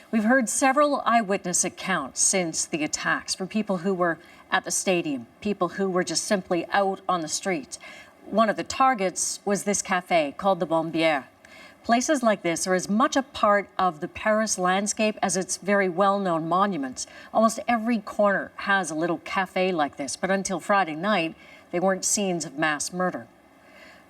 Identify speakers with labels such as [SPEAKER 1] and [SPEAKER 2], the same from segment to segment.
[SPEAKER 1] We've heard several eyewitness accounts since the attacks from people who were at the stadium, people who were just simply out on the streets. One of the targets was this cafe called the Bombière. Places like this are as much a part of the Paris landscape as its very well-known monuments. Almost every corner has a little cafe like this, but until Friday night, they weren't scenes of mass murder.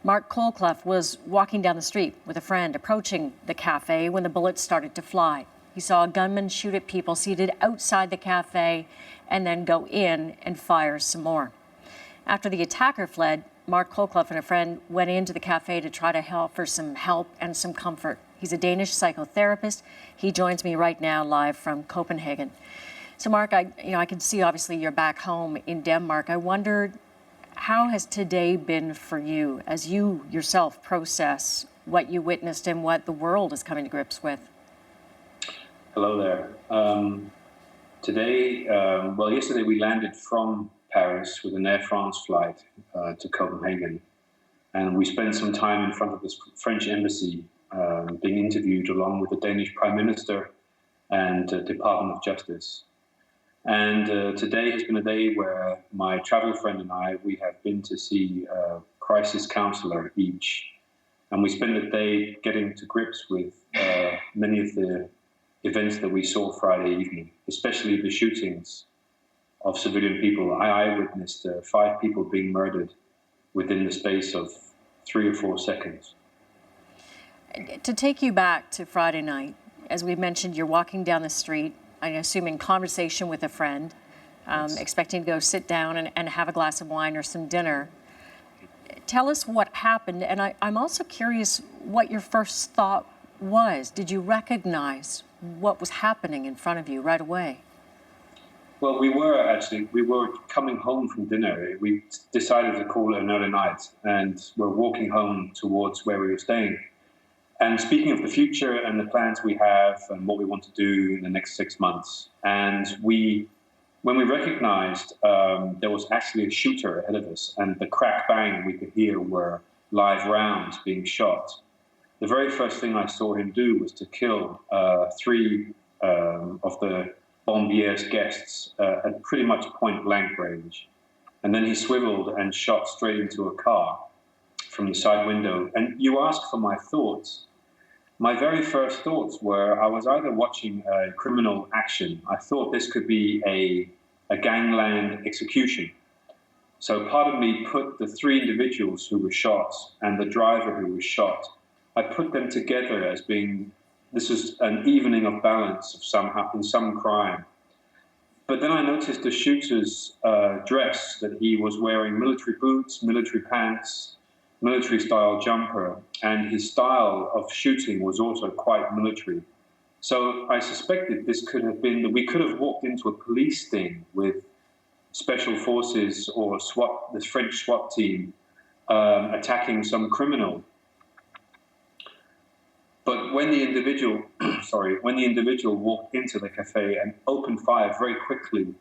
[SPEAKER 1] Mark Colclough was walking down the street with a friend, approaching the cafe when the bullets started to fly. He saw a gunman shoot at people seated outside the cafe and then go in and fire some more. After the attacker fled, Mark Colclough and a friend went into the cafe to try to offer some help and some comfort. He's a Danish psychotherapist. He joins me right now live from Copenhagen. So Mark, I can see obviously you're back home in Denmark. I wondered, how has today been for you as you yourself process what you witnessed and what the world is coming to grips with?
[SPEAKER 2] Hello there. Yesterday we landed from Paris with an Air France flight to Copenhagen. And we spent some time in front of the French embassy being interviewed along with the Danish Prime Minister and Department of Justice. And today has been a day where my travel friend and we have been to see a crisis counselor each. And we spent the day getting to grips with many of the events that we saw Friday evening, especially the shootings of civilian people. I eyewitnessed 5 people being murdered within the space of 3 or 4 seconds.
[SPEAKER 1] To take you back to Friday night, as we mentioned, you're walking down the street, I assume in conversation with a friend,
[SPEAKER 2] Yes.
[SPEAKER 1] expecting to go sit down and have a glass of wine or some dinner. Tell us what happened, and I'm also curious what your first thought was. Did you recognize what was happening in front of you right away?
[SPEAKER 2] Well, we were coming home from dinner. We decided to call it an early night, and we're walking home towards where we were staying. And speaking of the future and the plans we have and what we want to do in the next 6 months. And when we recognized there was actually a shooter ahead of us, and the crack bang we could hear were live rounds being shot, the very first thing I saw him do was to kill 3 of the Bombière's guests at pretty much point-blank range. And then he swiveled and shot straight into a car from the side window. And you asked for my thoughts. My very first thoughts were I was either watching a criminal action. I thought this could be a gangland execution. So part of me put the 3 individuals who were shot and the driver who was shot, I put them together as being, this is an evening of balance of some crime. But then I noticed the shooter's dress, that he was wearing military boots, military pants, military-style jumper, and his style of shooting was also quite military. So I suspected this could have been that we could have walked into a police sting with special forces or SWAT, the French SWAT team, attacking some criminal. But when the individual, walked into the cafe and opened fire very quickly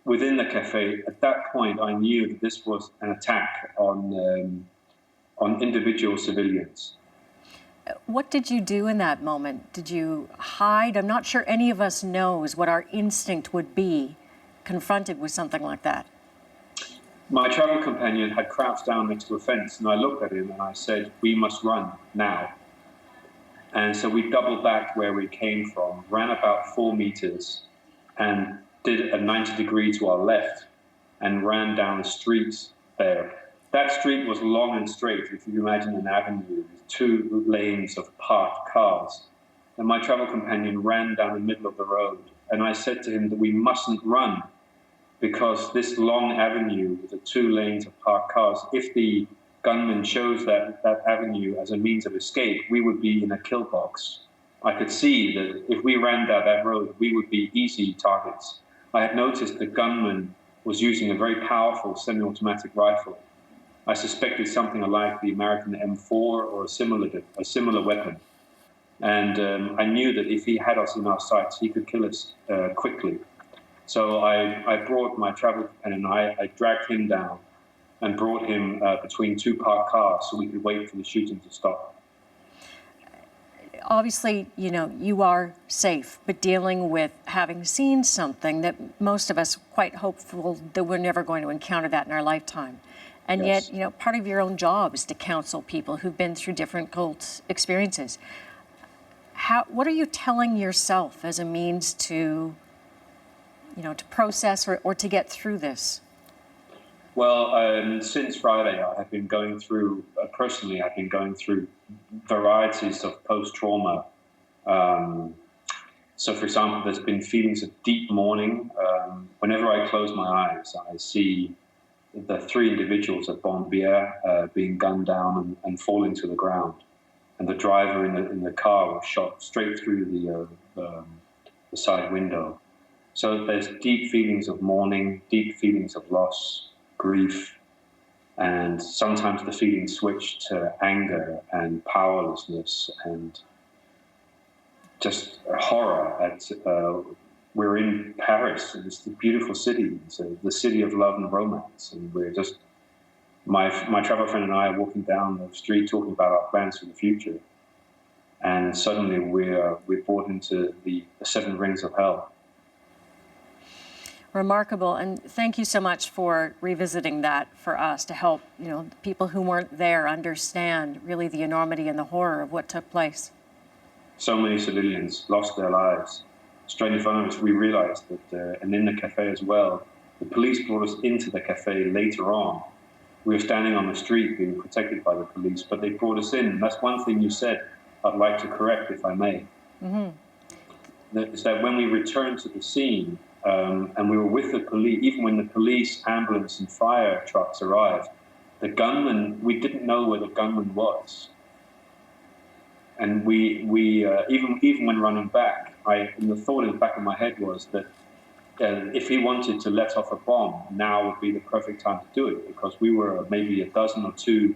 [SPEAKER 2] within the cafe, at that point I knew that this was an attack on individual civilians.
[SPEAKER 1] What did you do in that moment? Did you hide? I'm not sure any of us knows what our instinct would be confronted with something like that.
[SPEAKER 2] My travel companion had crouched down next to a fence, and I looked at him and I said, "We must run now." And so we doubled back where we came from, ran about 4 meters, and did a 90 degree to our left, and ran down the street there. That street was long and straight. If you imagine an avenue with 2 lanes of parked cars. And my travel companion ran down the middle of the road. And I said to him that we mustn't run, because this long avenue with the 2 lanes of parked cars, if the gunman chose that avenue as a means of escape, we would be in a kill box. I could see that if we ran down that road, we would be easy targets. I had noticed the gunman was using a very powerful semi-automatic rifle. I suspected something like the American M4 or a similar weapon. And I knew that if he had us in our sights, he could kill us quickly. So I brought my travel companion and I dragged him down and brought him between 2 parked cars so we could wait for the shooting to stop.
[SPEAKER 1] obviously, you know, you are safe, but dealing with having seen something that most of us quite hopeful that we're never going to encounter that in our lifetime. And
[SPEAKER 2] Yes.
[SPEAKER 1] yet, you know, part of your own job is to counsel people who've been through difficult experiences. What are you telling yourself as a means to, you know, to process or to get through this?
[SPEAKER 2] Well, since Friday, I have been going through, personally, I've been going through varieties of post-trauma. So, for example, there's been feelings of deep mourning. Whenever I close my eyes, I see the 3 individuals at Bombier being gunned down and falling to the ground. And the driver in the car was shot straight through the side window. So there's deep feelings of mourning, deep feelings of loss, grief, and sometimes the feelings switch to anger and powerlessness and just horror at we're in Paris, and it's a beautiful city. It's the city of love and romance, and we're just my travel friend and I are walking down the street talking about our plans for the future, and suddenly we're brought into the 7 rings of hell.
[SPEAKER 1] Remarkable, and thank you so much for revisiting that for us to help, you know, people who weren't there understand really the enormity and the horror of what took place.
[SPEAKER 2] So many civilians lost their lives. Straight in front of us, we realized that, and in the cafe as well, the police brought us into the cafe later on. We were standing on the street being protected by the police, but they brought us in. And that's one thing you said I'd like to correct, if I may. Mm-hmm. Is that when we returned to the scene, and we were with the police, even when the police, ambulance, and fire trucks arrived, the gunman, we didn't know where the gunman was. And we even when running back, and the thought in the back of my head was that if he wanted to let off a bomb, now would be the perfect time to do it, because we were maybe a dozen or 2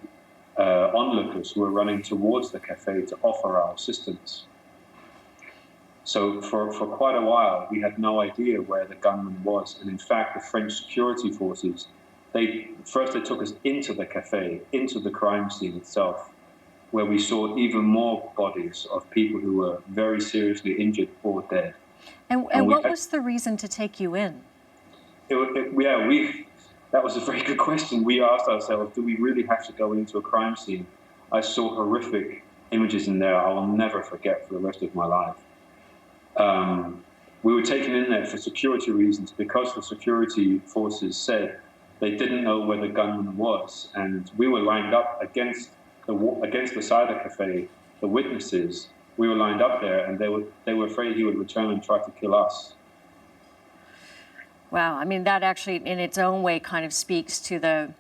[SPEAKER 2] onlookers who were running towards the cafe to offer our assistance. So for quite a while, we had no idea where the gunman was. And in fact, the French security forces, they took us into the cafe, into the crime scene itself, where we saw even more bodies of people who were very seriously injured or dead.
[SPEAKER 1] And what was the reason to take you in?
[SPEAKER 2] That was a very good question. We asked ourselves, do we really have to go into a crime scene? I saw horrific images in there I will never forget for the rest of my life. We were taken in there for security reasons because the security forces said they didn't know where the gunman was, and we were lined up against the side of the cafe. The witnesses, we were lined up there, and they were afraid he would return and try to kill us.
[SPEAKER 1] Wow, I mean, that actually in its own way kind of speaks to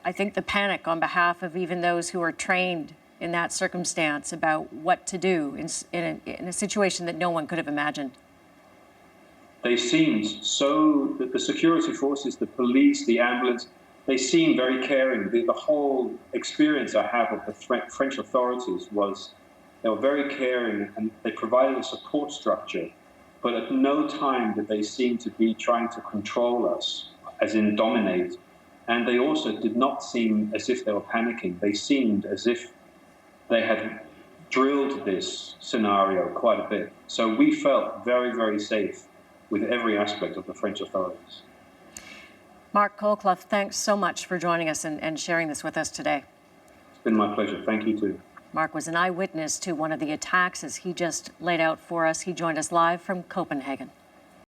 [SPEAKER 1] I think the panic on behalf of even those who are trained in that circumstance about what to do in a situation that no one could have imagined.
[SPEAKER 2] They seemed the security forces, the police, the ambulance, they seemed very caring. The whole experience I have of the French authorities was they were very caring, and they provided a support structure, but at no time did they seem to be trying to control us, as in dominate. And they also did not seem as if they were panicking. They seemed as if they had drilled this scenario quite a bit. So we felt very, very safe with every aspect of the French authorities.
[SPEAKER 1] Mark Colclough, thanks so much for joining us and sharing this with us today.
[SPEAKER 2] It's been my pleasure. Thank you too.
[SPEAKER 1] Mark was an eyewitness to one of the attacks as he just laid out for us. He joined us live from Copenhagen.